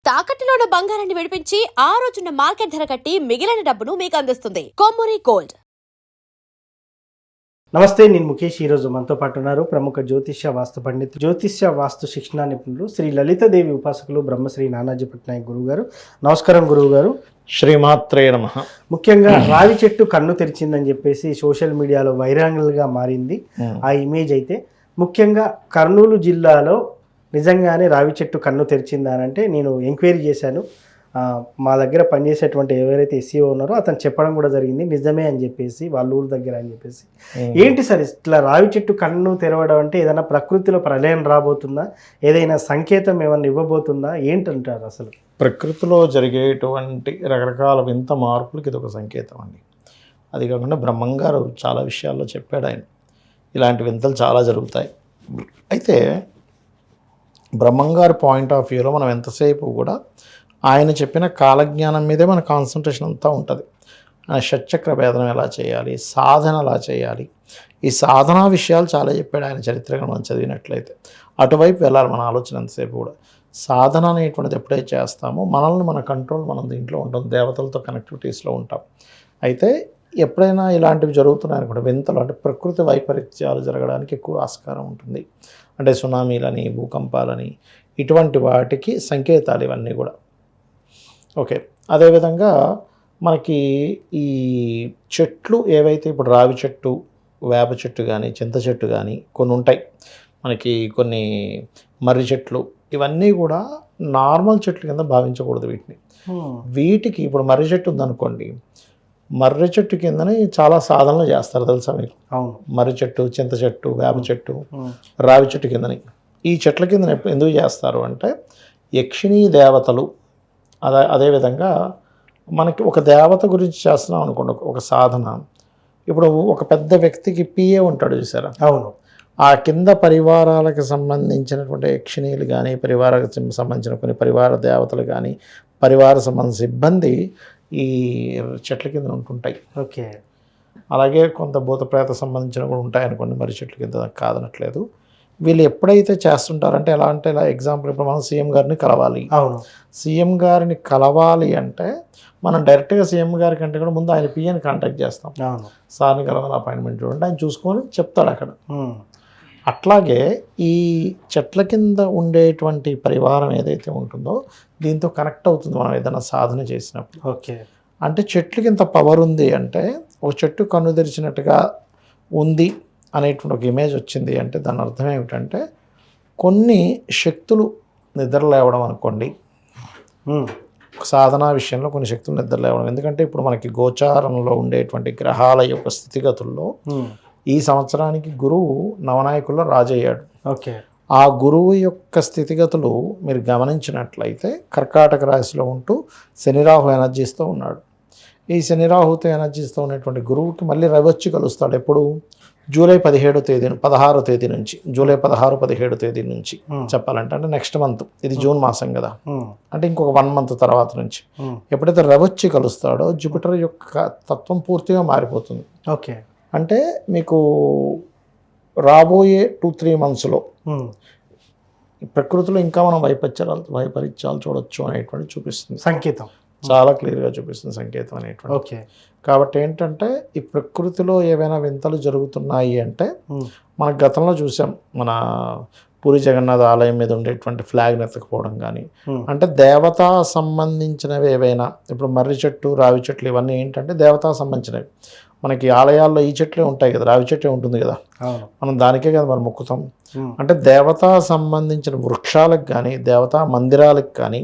తాకట్టులో ఉన్న బంగారాన్ని విడిపించి ఆ రోజున్న మార్కెట్ ధర కట్టి మిగిలిన డబ్బును మీకు అందిస్తుంది కొమ్మూరి గోల్డ్. నమస్తే, నేను ముఖేష్. ఈరోజు మనతో పాటు ఉన్నారు ప్రముఖ జ్యోతిష్య వాస్తు పండితులు, జ్యోతిష్య వాస్తు శిక్షణ నిపుణులు, శ్రీ లలితాదేవి ఉపాసకులు బ్రహ్మశ్రీ నానాజీ పట్నాయక్ గురువు గారు. నమస్కారం గురువు గారు. శ్రీమాత్రే నమః. ముఖ్యంగా రావి చెట్టు కన్ను తెరిచిందని చెప్పేసి సోషల్ మీడియాలో వైరల్గా మారింది ఆ ఇమేజ్. అయితే ముఖ్యంగా కర్నూలు జిల్లాలో నిజంగానే రావి చెట్టు కన్ను తెరిచిందా అని అంటే నేను ఎంక్వైరీ చేశాను. మా దగ్గర పనిచేసేటువంటి ఎవరైతే ఎస్సీఓ ఉన్నారో అతను చెప్పడం కూడా జరిగింది, నిజమే అని చెప్పేసి, వాళ్ళ ఊరు దగ్గర అని చెప్పేసి. ఏంటి సార్ ఇట్లా రావి చెట్టు కన్ను తెరవడం అంటే? ఏదైనా ప్రకృతిలో ప్రళయం రాబోతుందా? ఏదైనా సంకేతం ఏమన్నా ఇవ్వబోతుందా? ఏంటంటారు అసలు? ప్రకృతిలో జరిగేటువంటి రకరకాల వింత మార్పులకి ఇది ఒక సంకేతం అండి. అది కాకుండా బ్రహ్మంగారు చాలా విషయాల్లో చెప్పాడు ఆయన, ఇలాంటి వింతలు చాలా జరుగుతాయి. అయితే బ్రహ్మంగారి పాయింట్ ఆఫ్ వ్యూలో మనం ఎంతసేపు కూడా ఆయన చెప్పిన కాలజ్ఞానం మీదే మన కాన్సన్ట్రేషన్ అంతా ఉంటుంది. షట్చక్ర భేదనం ఎలా చేయాలి, సాధన ఎలా చేయాలి, ఈ సాధనా విషయాలు చాలా చెప్పాడు ఆయన చరిత్రగా మనం చదివినట్లయితే. అటువైపు వెళ్ళాలి మన ఆలోచన ఎంతసేపు కూడా. సాధన అనేటువంటిది ఎప్పుడైతే చేస్తామో మనల్ని మన కంట్రోల్ మనం దీంట్లో ఉంటాం, దేవతలతో కనెక్టివిటీస్లో ఉంటాం. అయితే ఎప్పుడైనా ఇలాంటివి జరుగుతున్నాయి అనుకోండి, వింతలు అంటే ప్రకృతి వైపరీత్యాలు జరగడానికి ఎక్కువ ఆస్కారం ఉంటుంది. అంటే సునామీలని, భూకంపాలని, ఇటువంటి వాటికి సంకేతాలు ఇవన్నీ కూడా. ఓకే, అదేవిధంగా మనకి ఈ చెట్లు ఏవైతే ఇప్పుడు రావి చెట్టు, వేప చెట్టు కానీ, చింత చెట్టు కానీ కొన్ని ఉంటాయి మనకి, కొన్ని మర్రి చెట్లు, ఇవన్నీ కూడా నార్మల్ చెట్ల కింద భావించకూడదు వీటిని. వీటికి ఇప్పుడు మర్రి చెట్టు ఉందనుకోండి, మర్రి చెట్టు కిందని చాలా సాధనలు చేస్తారు తెలుసా మీకు? అవును, మర్రి చెట్టు, చింత చెట్టు, వేప చెట్టు, రావి చెట్టు కిందని. ఈ చెట్ల కింద ఎందుకు చేస్తారు అంటే యక్షిణీ దేవతలు. అదేవిధంగా మనకి ఒక దేవత గురించి చేస్తున్నాం అనుకోండి, ఒక సాధన. ఇప్పుడు ఒక పెద్ద వ్యక్తికి పిఏ ఉంటాడు చూసారా? అవును, ఆ కింద పరివారాలకు సంబంధించినటువంటి యక్షిణీలు కానీ, పరివారాలకు సంబంధించిన కొన్ని పరివార దేవతలు కానీ, పరివార సంబంధించిన సిబ్బంది ఈ చెట్ల కింద ఉంటుంటాయి. ఓకే, అలాగే కొంత భూతప్రేత సంబంధించిన కూడా ఉంటాయి అనుకోండి మరి చెట్ల కింద, కాదనట్లేదు. వీళ్ళు ఎప్పుడైతే చేస్తుంటారంటే ఎలా అంటే, ఇలా ఎగ్జాంపుల్ ఇప్పుడు మనం సీఎం గారిని కలవాలి. అవును, సీఎం గారిని కలవాలి అంటే మనం డైరెక్ట్గా సీఎం గారి కంటే కూడా ముందు ఆయన పిఏని కాంటాక్ట్ చేస్తాం. అవును, సార్ని కలవాలి, అపాయింట్మెంట్ చూడండి, ఆయన చూసుకొని చెప్తాడు అక్కడ. అట్లాగే ఈ చెట్ల కింద ఉండేటువంటి పరివారం ఏదైతే ఉంటుందో దీంతో కనెక్ట్ అవుతుంది మనం ఏదైనా సాధన చేసినప్పుడు. ఓకే, అంటే చెట్లకి ఇంత పవర్ ఉంది అంటే, ఒక చెట్టు కన్ను తెరిచినట్టుగా ఉంది అనేటువంటి ఒక ఇమేజ్ వచ్చింది అంటే దాని అర్థం ఏమిటంటే కొన్ని శక్తులు నిద్రలేవడం అనుకోండి. సాధనా విషయంలో కొన్ని శక్తులు నిద్రలేవడం. ఎందుకంటే ఇప్పుడు మనకి గోచారంలో ఉండేటువంటి గ్రహాల యొక్క స్థితిగతుల్లో ఈ సంవత్సరానికి గురువు నవనాయకుల్లో రాజయ్యాడు. ఓకే, ఆ గురువు యొక్క స్థితిగతులు మీరు గమనించినట్లయితే కర్కాటక రాశిలో ఉంటూ శనిరాహు ఎనర్జీస్తో ఉన్నాడు. ఈ శనిరాహుతో ఎనర్జీస్తో ఉన్నటువంటి గురువుకి మళ్ళీ రవి వచ్చి కలుస్తాడు. ఎప్పుడు? జూలై 16వ తేదీ నుంచి, జూలై 16-17 తేదీ నుంచి చెప్పాలంటే, అంటే నెక్స్ట్ మంత్, ఇది జూన్ మాసం కదా, అంటే ఇంకొక 1 మంత్ తర్వాత నుంచి ఎప్పుడైతే రవి వచ్చి కలుస్తాడో జూపిటర్ యొక్క తత్వం పూర్తిగా మారిపోతుంది. ఓకే, అంటే మీకు రాబోయే 2-3 మంత్స్లో ప్రకృతిలో ఇంకా మనం వైపరీత్యాలు చూడొచ్చు అనేటువంటి చూపిస్తుంది సంకేతం. చాలా క్లియర్గా చూపిస్తుంది సంకేతం అనేటువంటి. ఓకే, కాబట్టి ఏంటంటే ఈ ప్రకృతిలో ఏవైనా వింతలు జరుగుతున్నాయి అంటే మన గతంలో చూసాం, మన పూరి జగన్నాథ ఆలయం మీద ఉండేటువంటి ఫ్లాగ్ నెత్తకపోవడం కానీ, అంటే దేవతా సంబంధించినవి ఏవైనా. ఇప్పుడు మర్రి చెట్టు, రావి చెట్లు ఇవన్నీ ఏంటంటే దేవతా సంబంధించినవి. మనకి ఆలయాల్లో ఈ చెట్లే ఉంటాయి కదా, రావి చెట్టే ఉంటుంది కదా, మనం దానికే కదా మనం మొక్కుతాం. అంటే దేవతా సంబంధించిన వృక్షాలకు కానీ, దేవతా మందిరాలకు కానీ,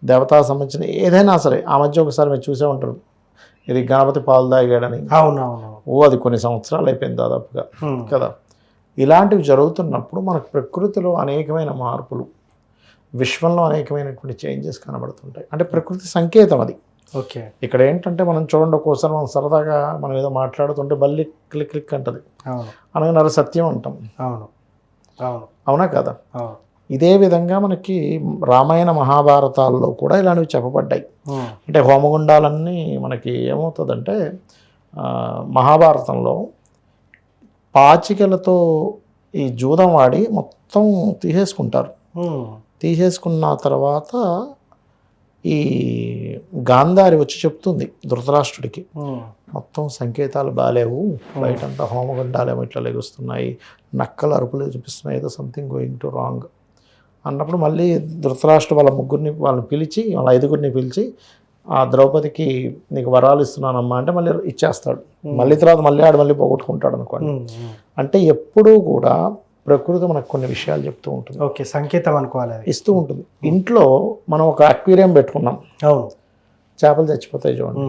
దేవతా సంబంధించిన ఏదైనా సరే. ఆ మధ్య ఒకసారి మీరు చూసే ఉంటారు, ఇది గణపతి పాలు తాగాడని. అవునవును, అది కొన్ని సంవత్సరాలు అయిపోయింది దాదాపుగా కదా. ఇలాంటివి జరుగుతున్నప్పుడు మనకు ప్రకృతిలో అనేకమైన మార్పులు, విశ్వంలో అనేకమైనటువంటి చేంజెస్ కనబడుతుంటాయి. అంటే ప్రకృతి సంకేతం అది. ఓకే, ఇక్కడ ఏంటంటే మనం చూడండి, ఒక్కోసారి మనం సరదాగా మనం ఏదో మాట్లాడుతుంటే బల్లి క్లిక్ క్లిక్ అంటది, అనగా సత్యం అంటాం. అవును, అవునా కదా. ఇదే విధంగా మనకి రామాయణ మహాభారతాల్లో కూడా ఇలాంటివి చెప్పబడ్డాయి. అంటే హోమగుండాలన్నీ మనకి ఏమవుతుందంటే మహాభారతంలో పాచికలతో ఈ జూదం వాడి మొత్తం తీసేసుకుంటారు. తీసేసుకున్న తర్వాత ఈ గాంధారి వచ్చి చెప్తుంది ధృతరాష్ట్రుడికి మొత్తం సంకేతాలు బాలేవు, బయటంతా హోమగుండాలేమో ఇట్లా లెగుస్తున్నాయి, నక్కలు అరుపులు చూపిస్తున్నాయి, ఏదో సంథింగ్ గోయింగ్ టు రాంగ్ అన్నప్పుడు మళ్ళీ ధృతరాష్ట్రుడు వాళ్ళని పిలిచి వాళ్ళ 5గురిని పిలిచి ఆ ద్రౌపదికి నీకు వరాలు ఇస్తున్నానమ్మా అంటే మళ్ళీ ఇచ్చేస్తాడు. మళ్ళీ తర్వాత మళ్ళీ పోగొట్టుకుంటాడు అనుకోండి. అంటే ఎప్పుడూ కూడా ప్రకృతి మనకు కొన్ని విషయాలు చెప్తూ ఉంటుంది. ఓకే, సంకేతం అనుకోవాలి, ఇస్తూ ఉంటుంది. ఇంట్లో మనం ఒక అక్వేరియం పెట్టుకున్నాం, అవును, చేపలు చచ్చిపోతాయి చూడండి,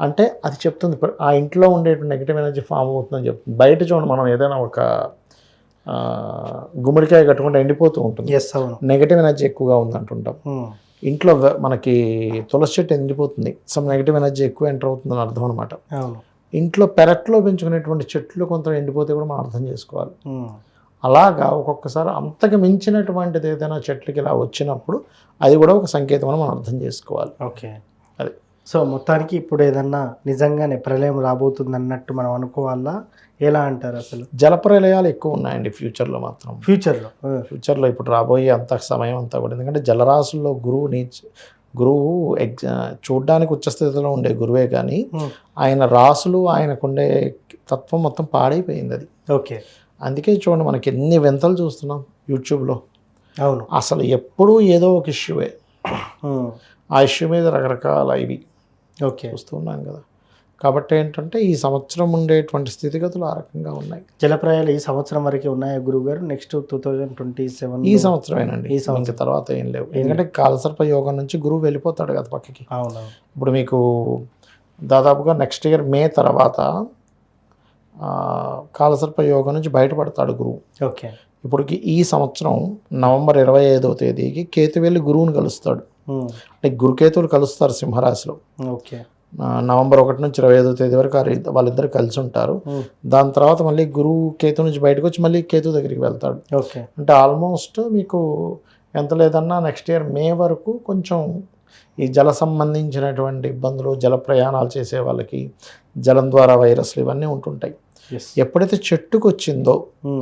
అంటే అది చెప్తుంది ఆ ఇంట్లో ఉండేటువంటి నెగిటివ్ ఎనర్జీ ఫామ్ అవుతుందని చెప్తుంది. బయట చూడండి, మనం ఏదైనా ఒక గుమ్మడికాయ కట్టుకుంటే ఎండిపోతూ ఉంటుంది, నెగిటివ్ ఎనర్జీ ఎక్కువగా ఉంది అంటుంటాం. ఇంట్లో మనకి తులసి చెట్టు ఎండిపోతుంది, సమ్ నెగిటివ్ ఎనర్జీ ఎక్కువ ఎంటర్ అవుతుందని అర్థం అనమాట. ఇంట్లో పెరట్లో పెంచుకునేటువంటి చెట్లు కొంత ఎండిపోతే కూడా మనం అర్థం చేసుకోవాలి. అలాగా ఒక్కొక్కసారి అంతకు మించినటువంటిది ఏదైనా చెట్లకి ఇలా వచ్చినప్పుడు అది కూడా ఒక సంకేతం అని మనం అర్థం చేసుకోవాలి. ఓకే, అది. సో మొత్తానికి ఇప్పుడు ఏదన్నా నిజంగానే ప్రళయం రాబోతుంది అన్నట్టు మనం అనుకోవాలా, ఎలా అంటారు అసలు? జలప్రలయాలు ఎక్కువ ఉన్నాయండి ఫ్యూచర్లో మాత్రం. ఫ్యూచర్లో ఇప్పుడు రాబోయే అంత సమయం అంతా కూడా, ఎందుకంటే జలరాశుల్లో గురువు చూడ్డానికి ఉచ్చస్థితిలో ఉండే గురువే కానీ ఆయన రాసులు ఆయనకుండే తత్వం మొత్తం పాడైపోయింది అది. ఓకే, అందుకే చూడండి మనకి ఎన్ని వింతలు చూస్తున్నాం యూట్యూబ్లో. అవును, అసలు ఎప్పుడూ ఏదో ఒక ఇష్యూవే, ఆ ఇష్యూ మీద రకరకాల ఇవి చూస్తున్నాం కదా. కాబట్టి ఏంటంటే ఈ సంవత్సరం ఉండేటువంటి స్థితిగతులు ఆ రకంగా ఉన్నాయి. జలప్రయాలు ఈ సంవత్సరం వరకే ఉన్నాయా గురువుగారు? నెక్స్ట్ 2027 ఈ సంవత్సరమేనండి, ఈ సంవత్సరం తర్వాత ఏం లేవు. ఎందుకంటే కాలసర్ప యోగం నుంచి గురువు వెళ్ళిపోతాడు కదా పక్కకి. అవును, ఇప్పుడు మీకు దాదాపుగా నెక్స్ట్ ఇయర్ మే తర్వాత కాలసర్ప యోగం నుంచి బయటపడతాడు గురువు. ఓకే, ఇప్పటికి ఈ సంవత్సరం నవంబర్ 25వ తేదీకి కేతు వెళ్ళి గురువుని కలుస్తాడు. అంటే గురుకేతువులు కలుస్తారు సింహరాశిలో. ఓకే, నవంబర్ 1 నుంచి 25వ తేదీ వరకు వాళ్ళిద్దరు కలిసి ఉంటారు. దాని తర్వాత మళ్ళీ గురువు కేతు నుంచి బయటకు వచ్చి మళ్ళీ కేతు దగ్గరికి వెళ్తాడు. ఓకే, అంటే ఆల్మోస్ట్ మీకు ఎంత లేదన్నా నెక్స్ట్ ఇయర్ మే వరకు కొంచెం ఈ జల సంబంధించినటువంటి ఇబ్బందులు, జల ప్రయాణాలు చేసే వాళ్ళకి జలం ద్వారా వైరస్లు ఇవన్నీ ఉంటుంటాయి. ఎప్పుడైతే చెట్టుకు వచ్చిందో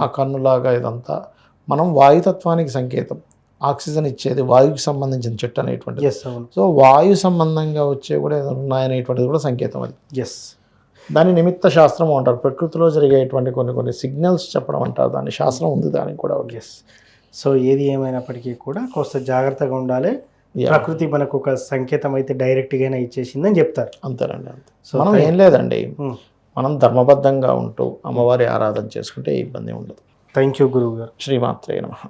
ఆ కన్నులాగా ఇదంతా మనం వాయుతత్వానికి సంకేతం, ఆక్సిజన్ ఇచ్చేది వాయువుకి సంబంధించిన చెట్టు అనేటువంటిది. సో వాయు సంబంధంగా వచ్చే కూడా ఏదైనా ఉన్నాయనేటువంటిది కూడా సంకేతం అది. దాన్ని నిమిత్త శాస్త్రం అంటారు. ప్రకృతిలో జరిగేటువంటి కొన్ని సిగ్నల్స్ చెప్పడం అంటారు, దాని శాస్త్రం ఉంది దానికి కూడా. సో ఏది ఏమైనప్పటికీ కూడా కొంత జాగ్రత్తగా ఉండాలి. ప్రకృతి మనకు ఒక సంకేతం అయితే డైరెక్ట్గానే ఇచ్చేసిందని చెప్తారు. అంతేనండి, అంతే. మనం ఏం లేదండి, మనం ధర్మబద్ధంగా ఉంటూ అమ్మవారి ఆరాధన చేసుకుంటే ఇబ్బంది ఉండదు. థ్యాంక్ యూ గురువు గారు. శ్రీమాత్రే నమః.